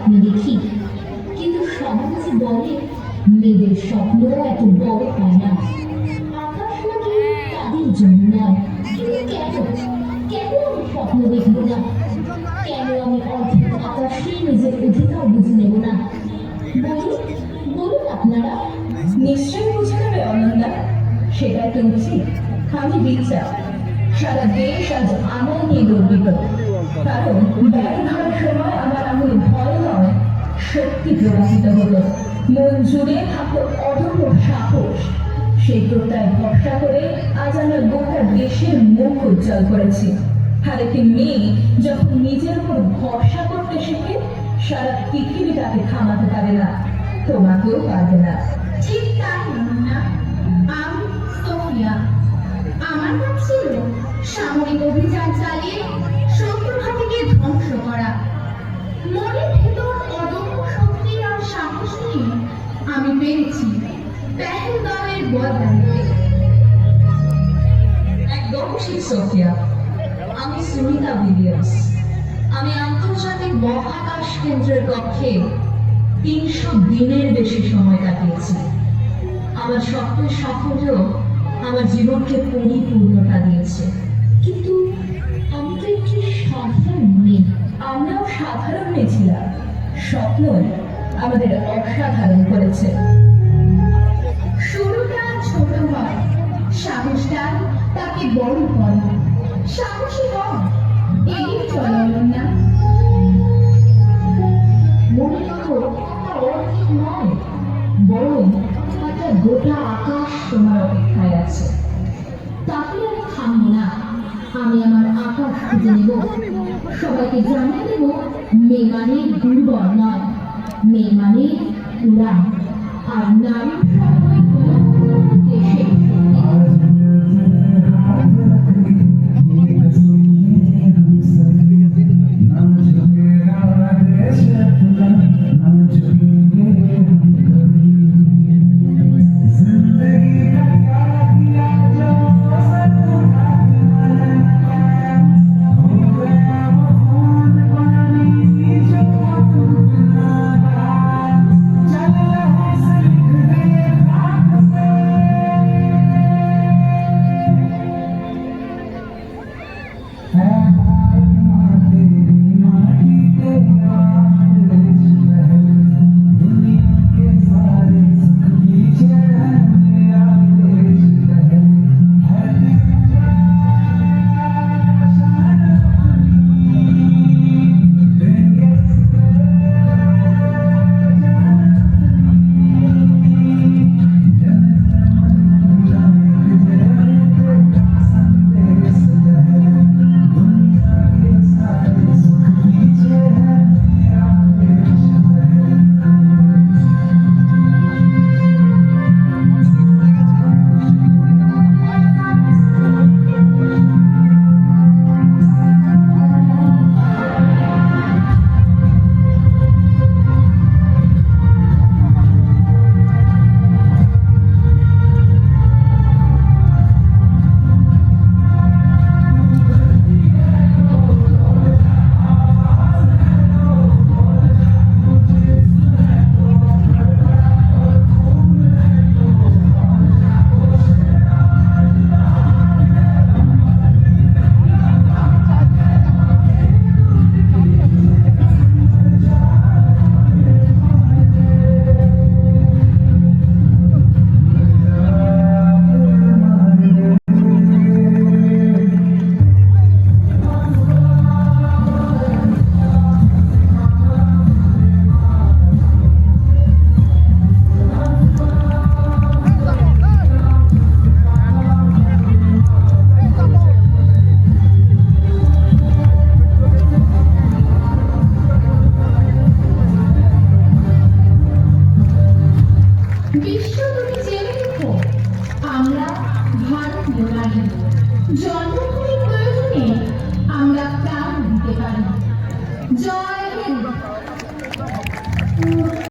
স্বপ্ন দেখি, কিন্তু সমাজ বলে মেয়েদের স্বপ্ন এত বড় হয় না। আকাশ নাকি তাদের জন্য নয়। কিন্তু কেন কেন আমি স্বপ্ন দেখব না? কেন আমি অর্ধেক আকাশে নিজের অধিকার বুঝে নেব না? বলুন বলুন আপনারা। নিশ্চয়ই বুঝে নেবে অনন্দা, সেটাই তো উচিত। আমি বিচার সারা দেশ আজ আনন্দ নিয়ে গর্বিত, কারণ ব্যাগ ধরার সময় আমার আঙুল ভয় নয়, শক্তি প্রবাহিত হলো। মন জুড়ে থাকলো অদম্য সাহস। সেই প্রত্যয় ভরসা করে আজ আমরা গোটা দেশের মুখ উজ্জ্বল করেছি। আর একটি মেয়ে যখন নিজের উপর ভরসা করতে শেখে, সারা পৃথিবী তাকে থামাতে পারে না, তোমাকেও পারবে না। ঠিক তাই না? আমি সোফিয়া। আমার কাজ ছিল সামরিক অভিযান চালিয়ে শত্রু ঘাঁটিকে ধ্বংস করা। মনের ভেতর অদম্য শক্তি আর সাহস নিয়ে আমি পেরেছি পেহেলগাঁওয়ের বদলাতে। একদম ঠিক সোফিয়া। আমি সুনিতা উইলিয়ামস। আমি আন্তর্জাতিক মহাকাশ কেন্দ্রের কক্ষে ৩০০ দিনের বেশি সময় কাটিয়েছি। আমার স্বপ্নের সাফল্য আমার জীবনকে পরিপূর্ণতা দিয়েছে। কিন্তু আমি তো একটি সাধারণ মেয়ে। আমরাও সাধারণ মেয়ে ছিলাম, স্বপ্নই আমাদের অসাধারণ করেছে। শুরুটা ছোট হয়, সাহসটা তাকে বড় করে। সাহসী হও, এগিয়ে চলো না। মনে রাখো, একটা অর্ধেক নয়, বরং একটা গোটা আকাশ তোমার অপেক্ষায় আছে। তাহলে আমি থামবো না। আমি আমার আকাশ খুঁজে নেব। সবাইকে জানিয়ে দেব, মেয়ে মানে দুর্বল নয়, মেয়ে মানে উড়ান। আর নারীর সম্মান হলো দেশের শক্তি। বিশ্ব তুমি জেনে রেখো, আমরা ভারতীয় নারী। জন্ম